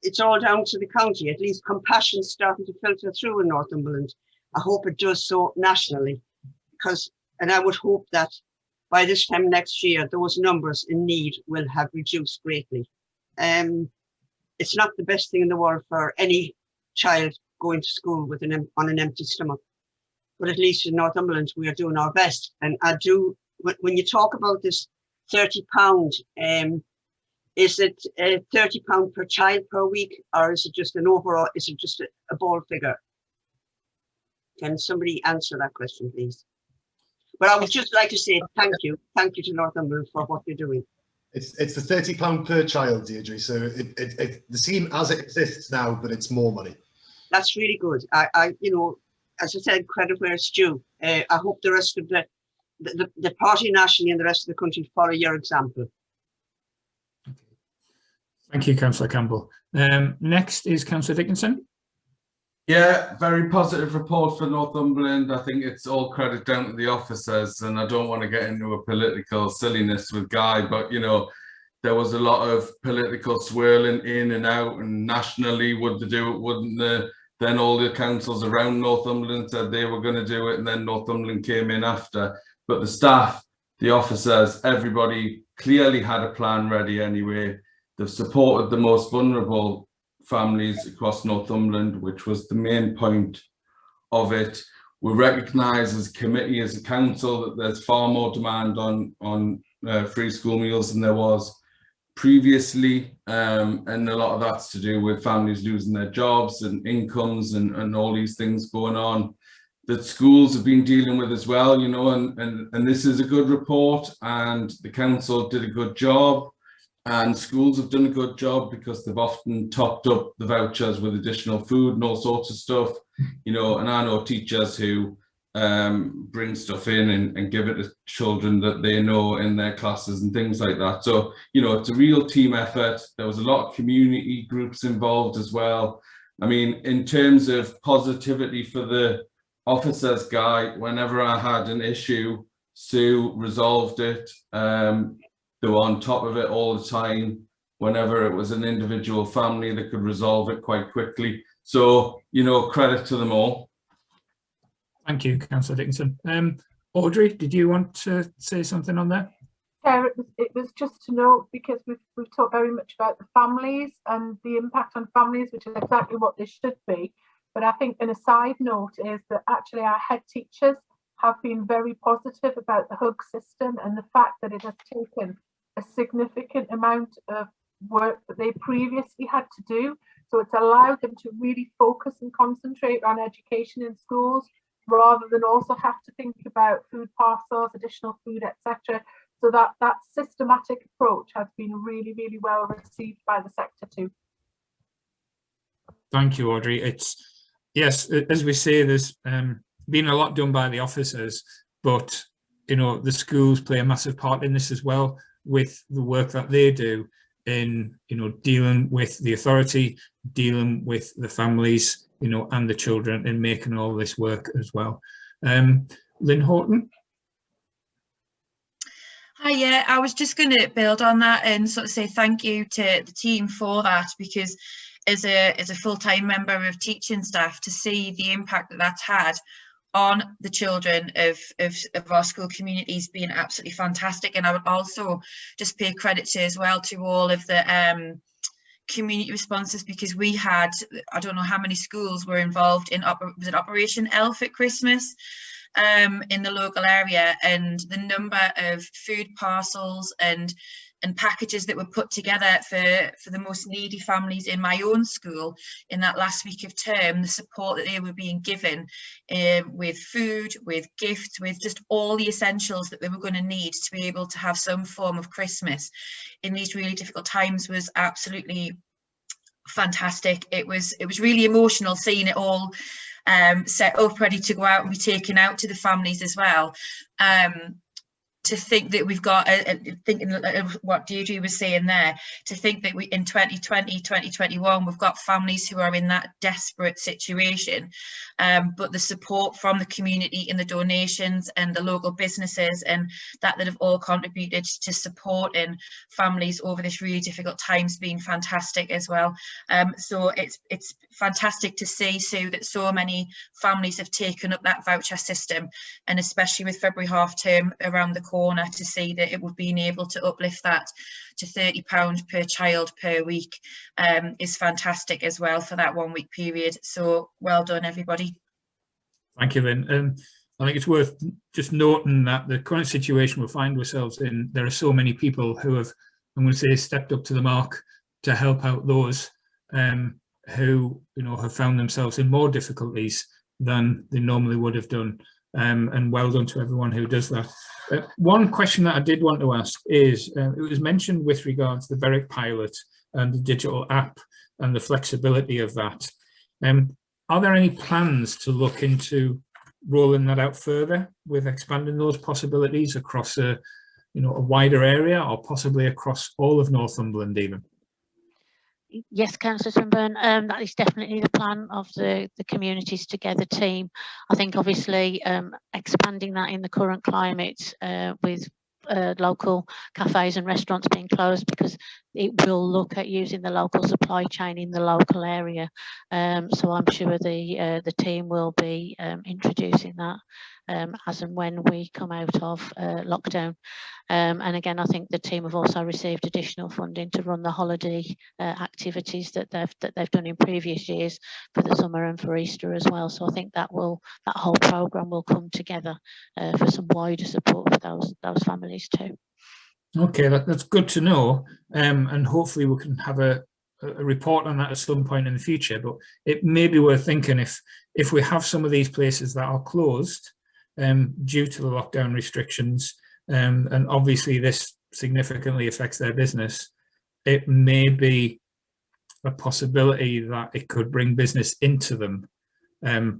it's all down to the county. At least compassion's starting to filter through in Northumberland. I hope it does so nationally, and I would hope that by this time next year, those numbers in need will have reduced greatly. It's not the best thing in the world for any child going to school with on an empty stomach, but at least in Northumberland, we are doing our best. And I do, when you talk about this £30, is it £30 per child per week, or is it just an overall, is it just a ball figure? Can somebody answer that question, please? But I would just like to say thank you to Northumberland for what you're doing. It's the £30 per child, Deirdre. So the scheme as it exists now, but it's more money. That's really good. I as I said, credit where it's due. I hope the rest of the party nationally and the rest of the country follow your example. Thank you, Councillor Campbell. Next is Councillor Dickinson. Yeah, very positive report for Northumberland. I think it's all credit down to the officers, and I don't want to get into a political silliness with Guy, but there was a lot of political swirling in and out, and nationally, would they do it, wouldn't they? Then all the councils around Northumberland said they were going to do it, and then Northumberland came in after. But the staff, the officers, everybody clearly had a plan ready anyway. They've supported the most vulnerable families across Northumberland, which was the main point of it. We recognise as a committee, as a council, that there's far more demand on free school meals than there was previously, and a lot of that's to do with families losing their jobs and incomes and all these things going on that schools have been dealing with as well, and this is a good report, and the council did a good job. and schools have done a good job because they've often topped up the vouchers with additional food and all sorts of stuff, you know, and I know teachers who bring stuff in and give it to children that they know in their classes and things like that. So, you know, it's a real team effort. There was a lot of community groups involved as well. I mean, in terms of positivity for the officers guide, whenever I had an issue, Sue resolved it. They were on top of it all the time. Whenever it was an individual family, they could resolve it quite quickly. So, you know, credit to them all. Thank you, Councillor Dickinson. Audrey, did you want to say something on that? Yeah, it was just to note, because we've talked very much about the families and the impact on families, which is exactly what this should be. But I think an aside note is that actually our head teachers have been very positive about the hug system and the fact that it has taken a significant amount of work that they previously had to do. So it's allowed them to really focus and concentrate on education in schools, rather than also have to think about food parcels, additional food, etc. So that systematic approach has been really, really well received by the sector too. Thank you, Audrey. It's, yes, as we say, there's been a lot done by the officers, but, you know, the schools play a massive part in this as well, with the work that they do in, you know, dealing with the authority, dealing with the families, you know, and the children, in making all this work as well. Lynn Horton. Hi, yeah, I was just going to build on that and sort of say thank you to the team for that, because as a full-time member of teaching staff, to see the impact that that's had on the children of our school communities being absolutely fantastic. And I would also just pay credit to as well to all of the community responses, because we had, I don't know how many schools were involved in was it Operation Elf at Christmas in the local area, and the number of food parcels and packages that were put together for the most needy families in my own school in that last week of term, the support that they were being given with food, with gifts, with just all the essentials that they were going to need to be able to have some form of Christmas in these really difficult times, was absolutely fantastic. It was really emotional seeing it all set up, ready to go out and be taken out to the families as well. To think that we've got, thinking what Deirdre was saying there, to think that we in 2020, 2021, we've got families who are in that desperate situation, but the support from the community and the donations and the local businesses and that have all contributed to supporting families over this really difficult time's been fantastic as well. So it's fantastic to see, Sue, that so many families have taken up that voucher system, and especially with February half term around the corner, to see that it would be able to uplift that to £30 per child per week is fantastic as well for that 1 week period. So well done, everybody. Thank you, Lynn. I think it's worth just noting that the current situation we find ourselves in, there are so many people who have, I'm going to say, stepped up to the mark to help out those who, you know, have found themselves in more difficulties than they normally would have done. And well done to everyone who does that. One question that I did want to ask is, it was mentioned with regards to the Berwick pilot and the digital app and the flexibility of that. Are there any plans to look into rolling that out further, with expanding those possibilities across a wider area, or possibly across all of Northumberland even? Yes, Councillor Swinburne, that is definitely the plan of the Communities Together team. I think obviously expanding that in the current climate with local cafes and restaurants being closed, because it will look at using the local supply chain in the local area. So I'm sure the team will be introducing that as and when we come out of lockdown. And again, I think the team have also received additional funding to run the holiday activities that they've done in previous years for the summer and for Easter as well. So I think that whole programme will come together for some wider support for those families too. Okay, that's good to know, and hopefully we can have a report on that at some point in the future. But it may be worth thinking, if we have some of these places that are closed due to the lockdown restrictions, and obviously this significantly affects their business, it may be a possibility that it could bring business into them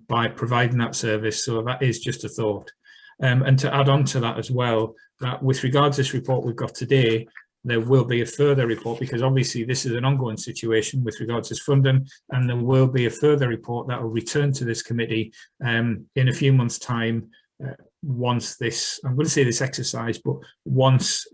by providing that service. So that is just a thought. And to add on to that as well, that with regards to this report we've got today, there will be a further report, because obviously this is an ongoing situation with regards to funding, and there will be a further report that will return to this committee in a few months' time, once this, I'm going to say this exercise, but once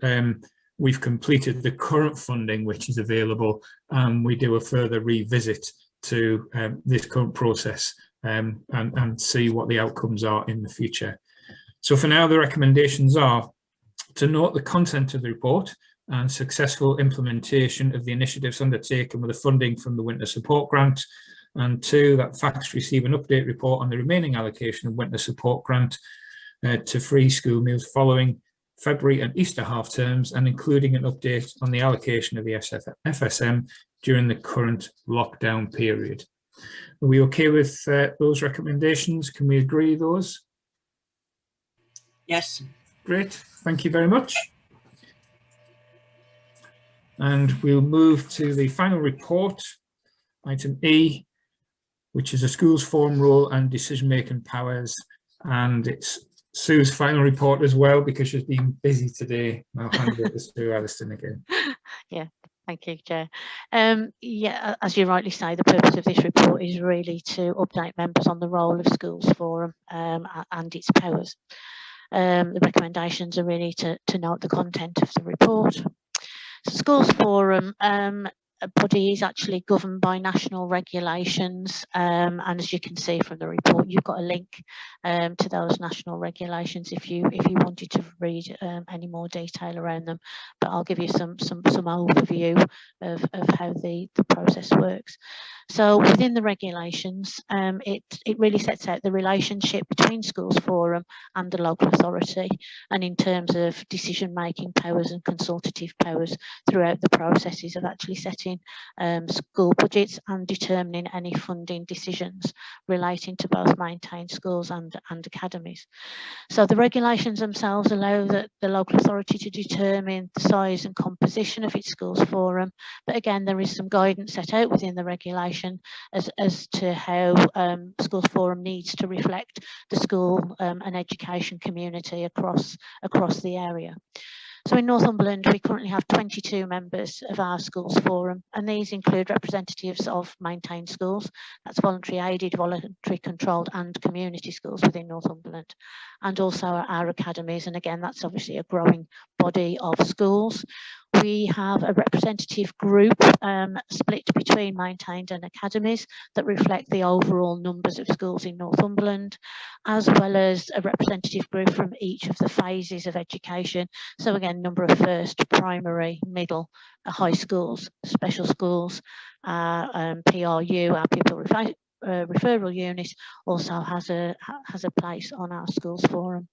we've completed the current funding which is available, and we do a further revisit to this current process and see what the outcomes are in the future. So for now, the recommendations are to note the content of the report and successful implementation of the initiatives undertaken with the funding from the Winter Support Grant, and 2, that FACTS receive an update report on the remaining allocation of Winter Support Grant to free school meals following February and Easter half terms, and including an update on the allocation of the FSM during the current lockdown period. Are we okay with those recommendations? Can we agree those? Yes. Great, thank you very much. And we'll move to the final report, item E, which is a schools forum role and decision-making powers. And it's Sue's final report as well, because she's been busy today. I'll hand it to Sue Alliston again. Yeah, thank you, Chair. Yeah, as you rightly say, the purpose of this report is really to update members on the role of Schools Forum and its powers. The recommendations are really to note the content of the report. So Schools Forum body is actually governed by national regulations, and as you can see from the report, you've got a link to those national regulations if you wanted to read any more detail around them. But I'll give you some overview of how the process works. So within the regulations, it really sets out the relationship between Schools Forum and the local authority, and in terms of decision-making powers and consultative powers throughout the processes of actually setting school budgets and determining any funding decisions relating to both maintained schools and academies. So the regulations themselves allow the local authority to determine the size and composition of its Schools Forum, but again there is some guidance set out within the regulation as to how Schools Forum needs to reflect the school and education community across the area. So in Northumberland, we currently have 22 members of our Schools Forum, and these include representatives of maintained schools, that's voluntary aided, voluntary controlled and community schools within Northumberland, and also our academies, and again that's obviously a growing body of schools. We have a representative group split between maintained and academies that reflect the overall numbers of schools in Northumberland, as well as a representative group from each of the phases of education. So again, number of first, primary, middle, high schools, special schools, PRU, our pupil referral unit, also has a place on our Schools Forum.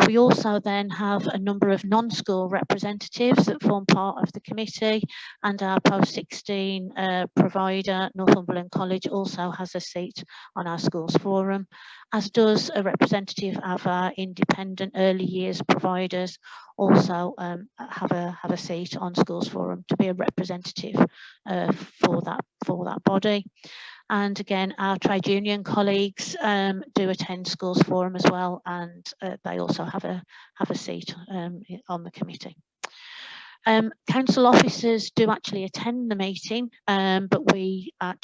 We also then have a number of non-school representatives that form part of the committee, and our post-16 provider, Northumberland College, also has a seat on our Schools Forum, as does a representative of our independent early years providers, also have a seat on Schools Forum to be a representative for that body. And again, our trade union colleagues do attend Schools Forum as well, and they also have a seat on the committee. Council officers do actually attend the meeting, but we are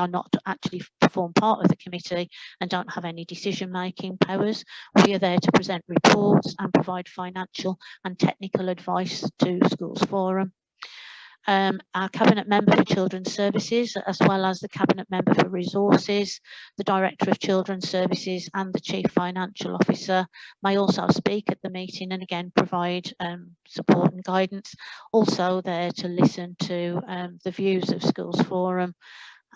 not actually form part of the committee and don't have any decision-making powers. We are there to present reports and provide financial and technical advice to Schools Forum. Our Cabinet Member for Children's Services, as well as the Cabinet Member for Resources, the Director of Children's Services and the Chief Financial Officer may also speak at the meeting and again provide support and guidance. Also there to listen to the views of Schools Forum,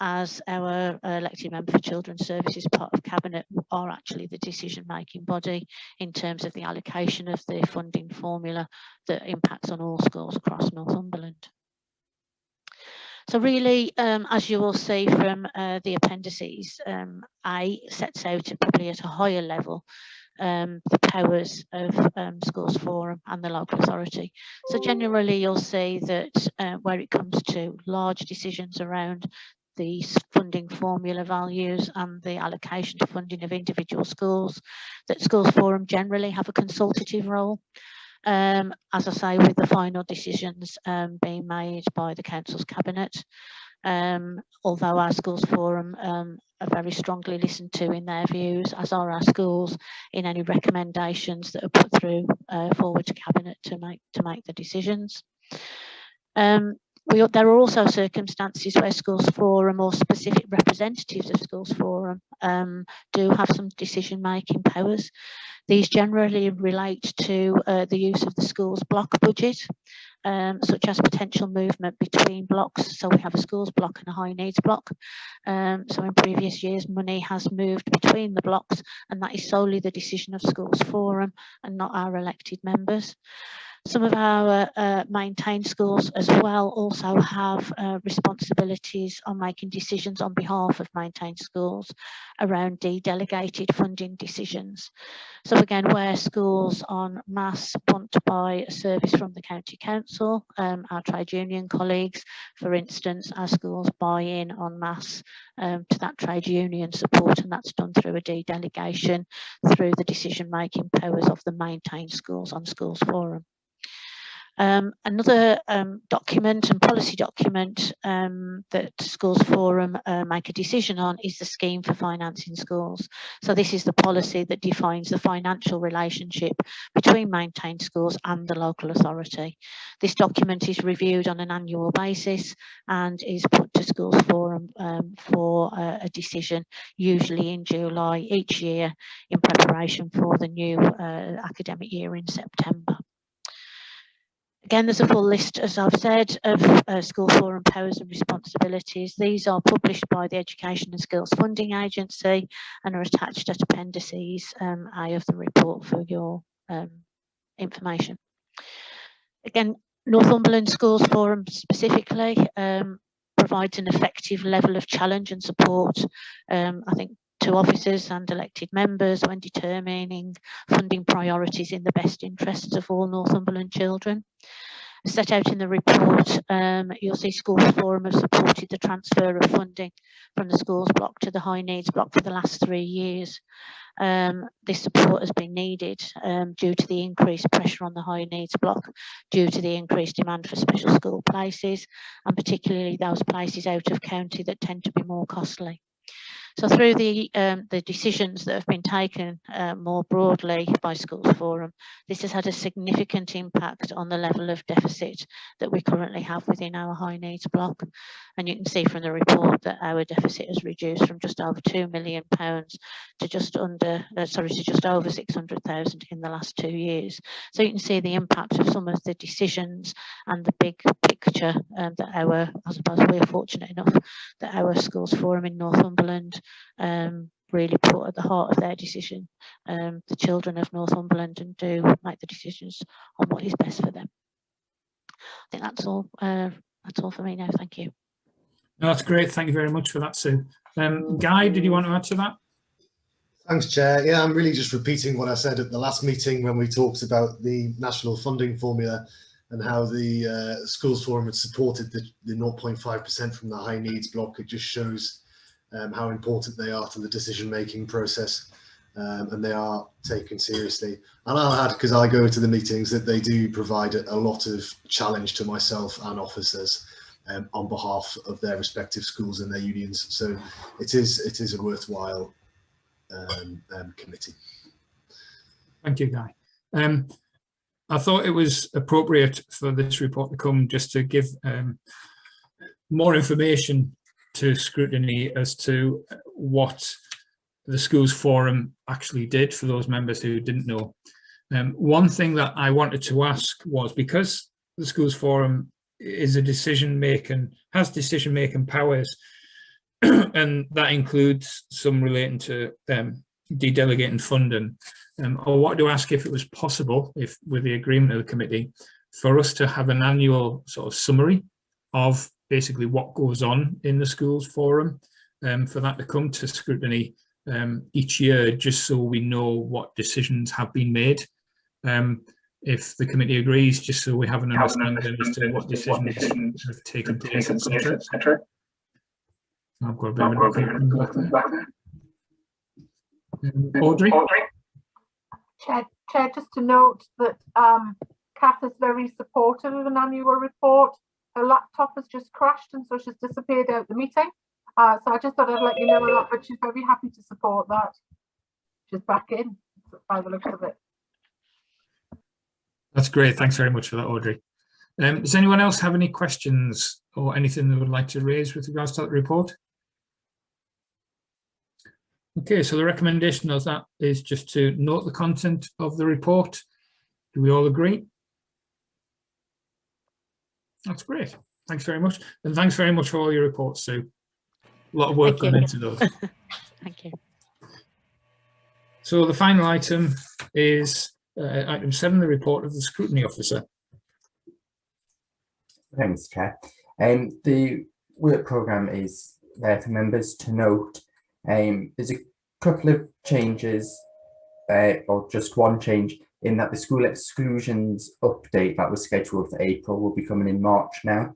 as our elected Member for Children's Services, part of Cabinet, are actually the decision-making body in terms of the allocation of the funding formula that impacts on all schools across Northumberland. So really, as you will see from the appendices, A sets out probably at a higher level the powers of Schools Forum and the local authority. So generally you'll see that where it comes to large decisions around the funding formula values and the allocation to funding of individual schools, that Schools Forum generally have a consultative role. As I say, with the final decisions being made by the Council's Cabinet. Although our Schools Forum are very strongly listened to in their views, as are our schools in any recommendations that are put through forward to Cabinet to make the decisions. There are also circumstances where Schools Forum or specific representatives of Schools Forum do have some decision-making powers. These generally relate to the use of the school's block budget, such as potential movement between blocks. So we have a schools block and a high needs block. So in previous years, money has moved between the blocks, and that is solely the decision of Schools Forum and not our elected members. Some of our maintained schools as well also have responsibilities on making decisions on behalf of maintained schools around de-delegated funding decisions. So again, where schools en masse want to buy a service from the County Council, our trade union colleagues, for instance, our schools buy in en masse to that trade union support, and that's done through a de-delegation through the decision-making powers of the maintained schools on Schools Forum. Another document and policy document that Schools Forum make a decision on is the scheme for financing schools. So this is the policy that defines the financial relationship between maintained schools and the local authority. This document is reviewed on an annual basis and is put to Schools Forum for a decision, usually in July each year, in preparation for the new academic year in September. Again, there's a full list, as I've said, of Schools Forum powers and responsibilities. These are published by the Education and Skills Funding Agency and are attached at appendices A of the report for your information. Again, Northumberland Schools Forum specifically provides an effective level of challenge and support, I think, to officers and elected members when determining funding priorities in the best interests of all Northumberland children. Set out in the report, you'll see Schools Forum have supported the transfer of funding from the schools block to the high needs block for the last 3 years. This support has been needed due to the increased pressure on the high needs block, due to the increased demand for special school places, and particularly those places out of county that tend to be more costly. So through the decisions that have been taken more broadly by Schools Forum, this has had a significant impact on the level of deficit that we currently have within our high needs block. And you can see from the report that our deficit has reduced from just over £2 million to just over 600,000 in the last 2 years. So you can see the impact of some of the decisions and the big picture that I suppose we're fortunate enough that our Schools Forum in Northumberland really put at the heart of their decision the children of Northumberland, and do make the decisions on what is best for them. I think that's all for me now. Thank you. No, that's great. Thank you very much for that, Sue. Guy, did you want to add to that? Thanks, Chair. Yeah, I'm really just repeating what I said at the last meeting when we talked about the national funding formula and how the Schools Forum had supported the 0.5% from the high needs block. It just shows how important they are to the decision-making process, and they are taken seriously. And I'll add, because I go to the meetings, that they do provide a lot of challenge to myself and officers on behalf of their respective schools and their unions. So it is a worthwhile committee. Thank you, Guy. I thought it was appropriate for this report to come just to give more information to Scrutiny as to what the Schools Forum actually did, for those members who didn't know. One thing that I wanted to ask was, because the Schools Forum is a has decision-making powers, and that includes some relating to de-delegating funding, I wanted to ask if it was possible, if with the agreement of the committee, for us to have an annual sort of summary of basically what goes on in the Schools Forum, for that to come to Scrutiny each year, just so we know what decisions have been made. If the committee agrees, just so we have an understanding as to what decisions have taken place, etc. I've got a bit of an echo back there. Audrey? Chair, just to note that Kath is very supportive of an annual report. Her laptop has just crashed and so she's disappeared out the meeting. So I just thought I'd let you know that, but she's very happy to support that. She's back in by the looks of it. That's great. Thanks very much for that, Audrey. Does anyone else have any questions or anything they would like to raise with regards to that report? Okay, so the recommendation of that is just to note the content of the report. Do we all agree? That's great. Thanks very much. And thanks very much for all your reports, Sue. A lot of work gone into those. Thank you. So the final item is item 7, the report of the Scrutiny Officer. Thanks, Chair. The work programme is there for members to note. There's a couple of changes, or just one change, in that the school exclusions update that was scheduled for April will be coming in March now.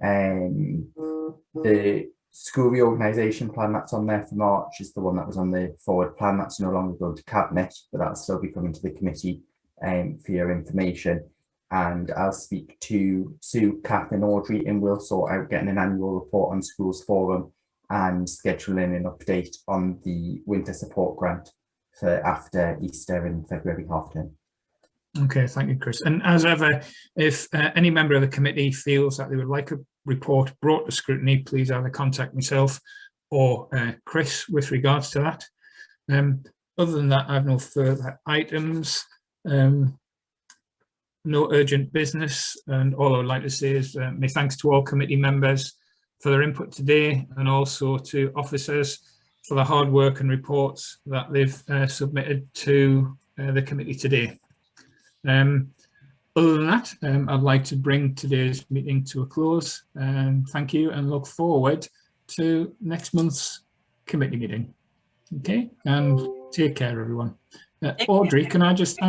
The school reorganisation plan that's on there for March is the one that was on the forward plan. That's no longer going to Cabinet, but that'll still be coming to the committee for your information. And I'll speak to Sue, Kath and Audrey, and we'll sort out getting an annual report on schools forum and scheduling an update on the winter support grant for after Easter in February half term. Okay, thank you, Chris. And as ever, if any member of the committee feels that they would like a report brought to scrutiny, please either contact myself or Chris with regards to that. Other than that, I have no further items, no urgent business, and all I would like to say is my thanks to all committee members for their input today, and also to officers for the hard work and reports that they've submitted to the committee today. Other than that, I'd like to bring today's meeting to a close, and thank you, and look forward to next month's committee meeting. Okay, and take care, everyone. Audrey, can I just